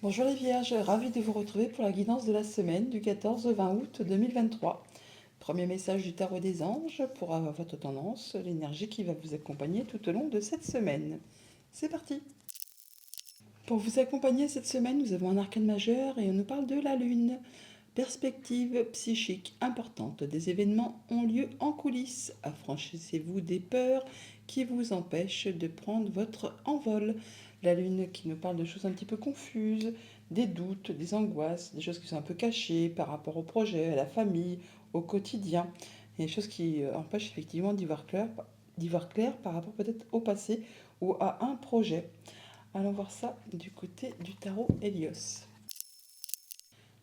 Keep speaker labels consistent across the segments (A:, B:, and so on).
A: Bonjour les Vierges, ravie de vous retrouver pour la guidance de la semaine du 14 au 20 août 2023. Premier message du tarot des anges pour votre tendance, l'énergie qui va vous accompagner tout au long de cette semaine. C'est parti. Pour vous accompagner cette semaine, nous avons un arcane majeur et on nous parle de la lune. Perspective psychique importante. Des événements ont lieu en coulisses. Affranchissez-vous des peurs qui vous empêchent de prendre votre envol. La lune qui nous parle de choses un petit peu confuses, des doutes, des angoisses, des choses qui sont un peu cachées par rapport au projet, à la famille, au quotidien. Et des choses qui empêchent effectivement d'y voir clair par rapport peut-être au passé ou à un projet. Allons voir ça du côté du tarot Hélios.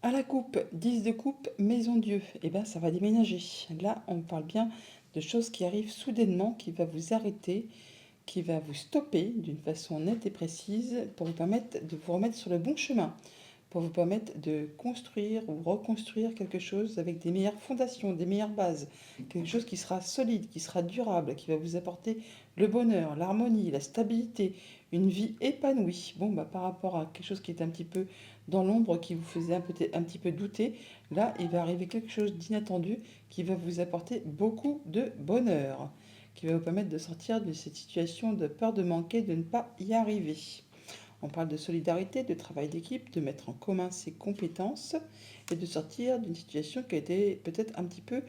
A: À la coupe, 10 de coupe, maison Dieu. Eh bien, ça va déménager. Là, on parle bien de choses qui arrivent soudainement, qui va vous arrêter, qui va vous stopper d'une façon nette et précise pour vous permettre de vous remettre sur le bon chemin, pour vous permettre de construire ou reconstruire quelque chose avec des meilleures fondations, des meilleures bases, quelque chose qui sera solide, qui sera durable, qui va vous apporter le bonheur, l'harmonie, la stabilité, une vie épanouie. Bon, par rapport à quelque chose qui est un petit peu dans l'ombre, qui vous faisait un petit peu douter, là, il va arriver quelque chose d'inattendu qui va vous apporter beaucoup de bonheur, qui va vous permettre de sortir de cette situation de peur de manquer, de ne pas y arriver. On parle de solidarité, de travail d'équipe, de mettre en commun ses compétences et de sortir d'une situation qui a été peut-être un petit peu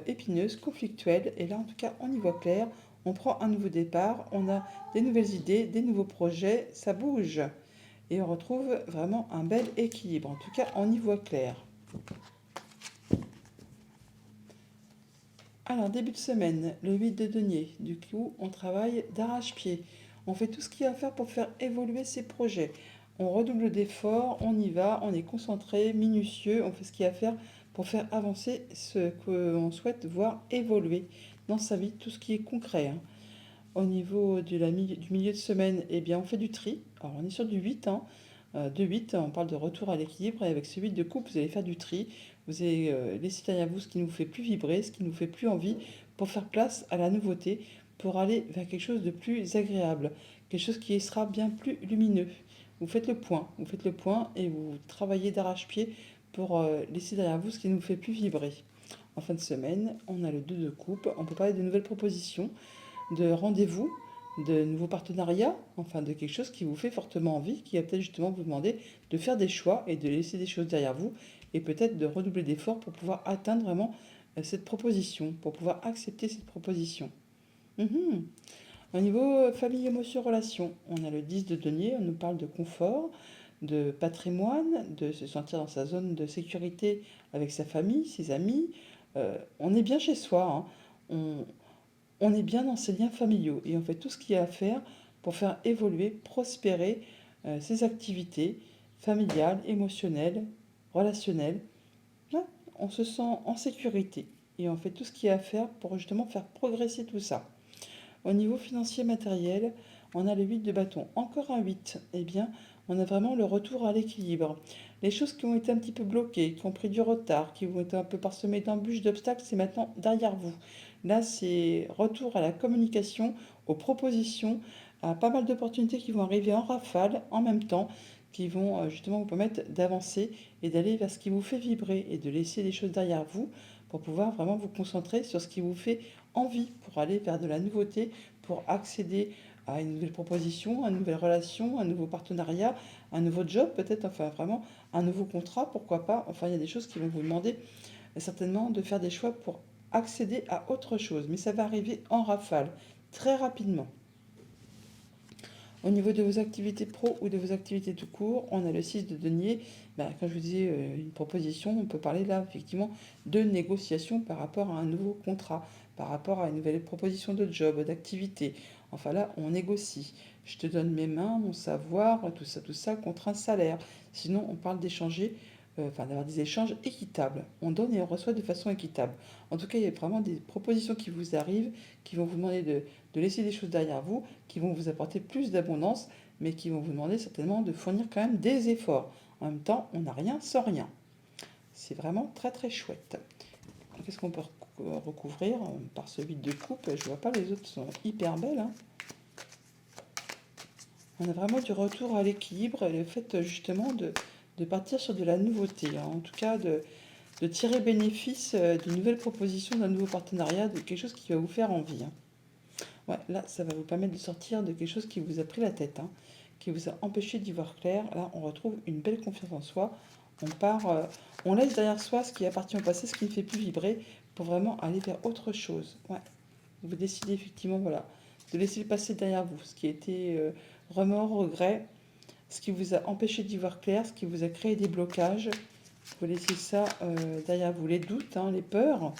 A: épineuse, conflictuelle. Et là, en tout cas, on y voit clair. On prend un nouveau départ, on a des nouvelles idées, des nouveaux projets, ça bouge. Et on retrouve vraiment un bel équilibre. En tout cas, on y voit clair. Alors, début de semaine, le 8 de denier. Du coup, on travaille d'arrache-pied. On fait tout ce qu'il y a à faire pour faire évoluer ses projets. On redouble d'efforts, on y va, on est concentré, minutieux, on fait ce qu'il y a à faire pour faire avancer ce qu'on souhaite voir évoluer dans sa vie, tout ce qui est concret. Au niveau du milieu de semaine, eh bien, on fait du tri. Alors, on est sur du 8, hein. De 8, on parle de retour à l'équilibre. Et avec ce 8 de coupe, vous allez faire du tri. Vous allez laisser derrière vous ce qui ne vous fait plus vibrer, ce qui ne vous fait plus envie, pour faire place à la nouveauté, pour aller vers quelque chose de plus agréable, quelque chose qui sera bien plus lumineux. Vous faites le point et vous travaillez d'arrache-pied pour laisser derrière vous ce qui ne vous fait plus vibrer. En fin de semaine, on a le 2 de coupe. On peut parler de nouvelles propositions, de rendez-vous, de nouveaux partenariats, enfin de quelque chose qui vous fait fortement envie, qui va peut-être justement vous demander de faire des choix et de laisser des choses derrière vous et peut-être de redoubler d'efforts pour pouvoir atteindre vraiment cette proposition, pour pouvoir accepter cette proposition. Mhm. Au niveau famille, émotion, relation, on a le 10 de denier, on nous parle de confort, de patrimoine, de se sentir dans sa zone de sécurité avec sa famille, ses amis. On est bien chez soi, hein. On est bien dans ces liens familiaux et on fait tout ce qu'il y a à faire pour faire évoluer, prospérer ses activités familiales, émotionnelles, relationnelles. Là, on se sent en sécurité et on fait tout ce qu'il y a à faire pour justement faire progresser tout ça. Au niveau financier matériel, on a le 8 de bâton. Encore un 8. Eh bien, on a vraiment le retour à l'équilibre. Les choses qui ont été un petit peu bloquées, qui ont pris du retard, qui ont été un peu parsemées d'embûches, d'obstacles, c'est maintenant derrière vous. Là, c'est retour à la communication, aux propositions, à pas mal d'opportunités qui vont arriver en rafale, en même temps, qui vont justement vous permettre d'avancer et d'aller vers ce qui vous fait vibrer et de laisser les choses derrière vous pour pouvoir vraiment vous concentrer sur ce qui vous fait envie, pour aller vers de la nouveauté, pour accéder à une nouvelle proposition, à une nouvelle relation, un nouveau partenariat, un nouveau job peut-être, enfin vraiment un nouveau contrat, pourquoi pas. Enfin, il y a des choses qui vont vous demander certainement de faire des choix pour accéder à autre chose, mais ça va arriver en rafale, très rapidement. Au niveau de vos activités pro ou de vos activités tout court, on a le 6 de denier. Quand je vous disais une proposition, on peut parler là effectivement de négociation par rapport à un nouveau contrat, par rapport à une nouvelle proposition de job, d'activité. Enfin là, on négocie. Je te donne mes mains, mon savoir, tout ça contre un salaire. Sinon, on parle d'échanger, d'avoir des échanges équitables. On donne et on reçoit de façon équitable. En tout cas, il y a vraiment des propositions qui vous arrivent, qui vont vous demander de laisser des choses derrière vous, qui vont vous apporter plus d'abondance, mais qui vont vous demander certainement de fournir quand même des efforts. En même temps, on n'a rien sans rien. C'est vraiment très très chouette. Qu'est-ce qu'on peut recouvrir par ce 8 de coupe? Je vois pas, les autres sont hyper belles, hein. On a vraiment du retour à l'équilibre et le fait justement de partir sur de la nouveauté, hein. En tout cas de tirer bénéfice d'une nouvelle proposition, d'un nouveau partenariat, de quelque chose qui va vous faire envie, hein. Ouais, là, ça va vous permettre de sortir de quelque chose qui vous a pris la tête, hein, qui vous a empêché d'y voir clair. Là, on retrouve une belle confiance en soi. On part, on laisse derrière soi ce qui appartient au passé, ce qui ne fait plus vibrer, pour vraiment aller vers autre chose. Ouais. Vous décidez effectivement, voilà, de laisser le passé derrière vous, ce qui était remords, regrets, ce qui vous a empêché d'y voir clair, ce qui vous a créé des blocages. Vous laissez ça derrière vous, les doutes, hein, les peurs.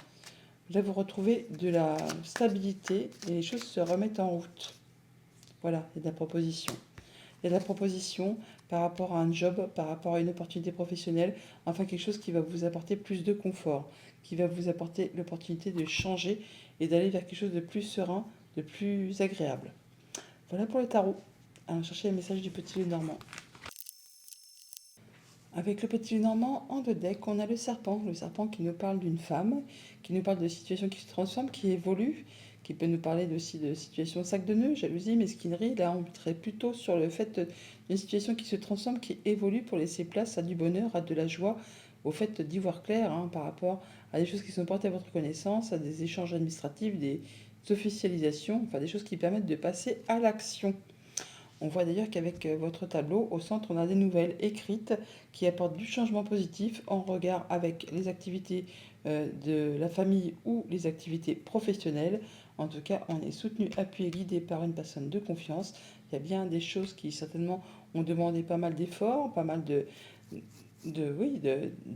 A: Là, vous retrouvez de la stabilité et les choses se remettent en route. Voilà, il y a de la proposition. Il y a de la proposition par rapport à un job, par rapport à une opportunité professionnelle, enfin quelque chose qui va vous apporter plus de confort, qui va vous apporter l'opportunité de changer et d'aller vers quelque chose de plus serein, de plus agréable. Voilà pour le tarot. Allons chercher les messages du petit Lenormand. Avec le petit Lenormand, en deux decks, on a le serpent qui nous parle d'une femme, qui nous parle de situations qui se transforment, qui évoluent, qui peut nous parler aussi de situations sac de nœuds, jalousie, mesquinerie. Là, on serait plutôt sur le fait d'une situation qui se transforme, qui évolue pour laisser place à du bonheur, à de la joie, au fait d'y voir clair, hein, par rapport à des choses qui sont portées à votre connaissance, à des échanges administratifs, des officialisations, enfin des choses qui permettent de passer à l'action. On voit d'ailleurs qu'avec votre tableau, au centre, on a des nouvelles écrites qui apportent du changement positif en regard avec les activités de la famille ou les activités professionnelles. En tout cas, on est soutenu, appuyé, guidé par une personne de confiance. Il y a bien des choses qui certainement ont demandé pas mal d'efforts, pas mal de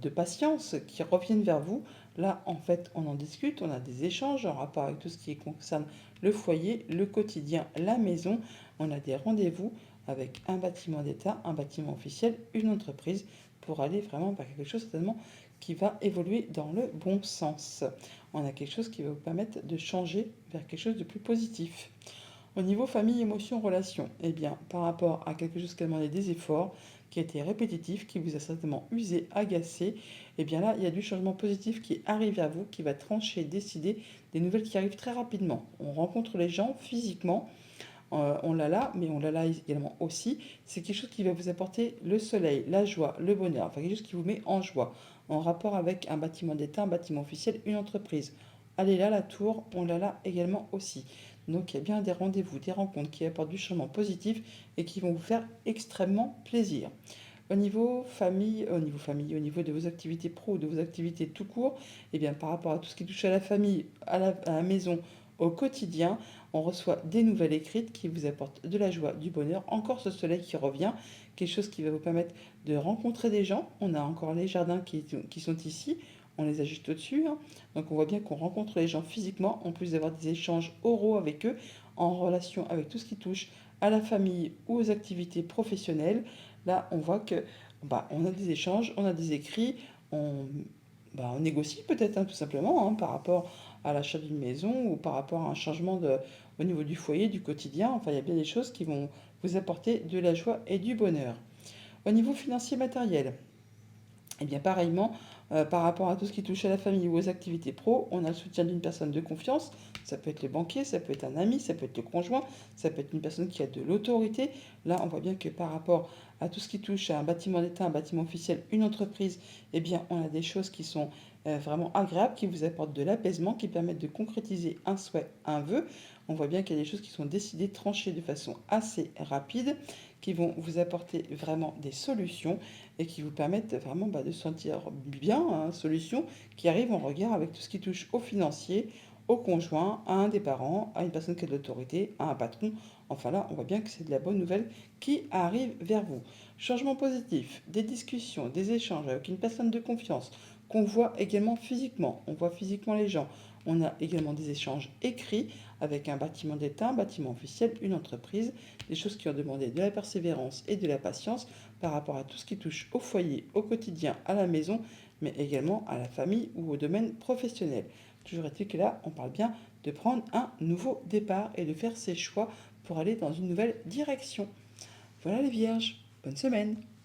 A: patience qui reviennent vers vous. Là, en fait, on en discute, on a des échanges en rapport avec tout ce qui concerne le foyer, le quotidien, la maison. On a des rendez-vous avec un bâtiment d'État, un bâtiment officiel, une entreprise, pour aller vraiment vers quelque chose certainement qui va évoluer dans le bon sens. On a quelque chose qui va vous permettre de changer vers quelque chose de plus positif. Au niveau famille, émotion, relation, eh bien, par rapport à quelque chose qui a demandé des efforts, qui a été répétitif, qui vous a certainement usé, agacé, eh bien là, il y a du changement positif qui arrive à vous, qui va trancher, décider des nouvelles qui arrivent très rapidement. On rencontre les gens physiquement, on l'a là, mais on l'a là également aussi. C'est quelque chose qui va vous apporter le soleil, la joie, le bonheur, enfin quelque chose qui vous met en joie, en rapport avec un bâtiment d'État, un bâtiment officiel, une entreprise. Allez là, la tour, on l'a là également aussi. Donc il y a bien des rendez-vous, des rencontres qui apportent du changement positif et qui vont vous faire extrêmement plaisir. Au niveau de vos activités pro, de vos activités tout court, eh bien par rapport à tout ce qui touche à la famille, à la maison, au quotidien, on reçoit des nouvelles écrites qui vous apportent de la joie, du bonheur, encore ce soleil qui revient, quelque chose qui va vous permettre de rencontrer des gens. On a encore les jardins qui sont ici, on les a juste au-dessus, hein. Donc on voit bien qu'on rencontre les gens physiquement, en plus d'avoir des échanges oraux avec eux, en relation avec tout ce qui touche à la famille ou aux activités professionnelles. Là, on voit que on a des échanges, on a des écrits, on négocie peut-être, hein, tout simplement, hein, par rapport à l'achat d'une maison ou par rapport à un changement au niveau du foyer, du quotidien. Enfin, il y a bien des choses qui vont vous apporter de la joie et du bonheur. Au niveau financier matériel, et bien pareillement, par rapport à tout ce qui touche à la famille ou aux activités pro, on a le soutien d'une personne de confiance. Ça peut être le banquier, ça peut être un ami, ça peut être le conjoint, ça peut être une personne qui a de l'autorité. Là, on voit bien que par rapport à tout ce qui touche à un bâtiment d'État, un bâtiment officiel, une entreprise, eh bien, on a des choses qui sont vraiment agréables, qui vous apportent de l'apaisement, qui permettent de concrétiser un souhait, un vœu. On voit bien qu'il y a des choses qui sont décidées, tranchées de façon assez rapide, qui vont vous apporter vraiment des solutions et qui vous permettent vraiment de se sentir bien, hein, solution qui arrive en regard avec tout ce qui touche au financier, au conjoint, à un des parents, à une personne qui a de l'autorité, à un patron. Enfin là, on voit bien que c'est de la bonne nouvelle qui arrive vers vous. Changement positif, des discussions, des échanges avec une personne de confiance qu'on voit également physiquement. On voit physiquement les gens. On a également des échanges écrits avec un bâtiment d'État, un bâtiment officiel, une entreprise, des choses qui ont demandé de la persévérance et de la patience par rapport à tout ce qui touche au foyer, au quotidien, à la maison, mais également à la famille ou au domaine professionnel. Toujours est-il que là, on parle bien de prendre un nouveau départ et de faire ses choix pour aller dans une nouvelle direction. Voilà les vierges, bonne semaine.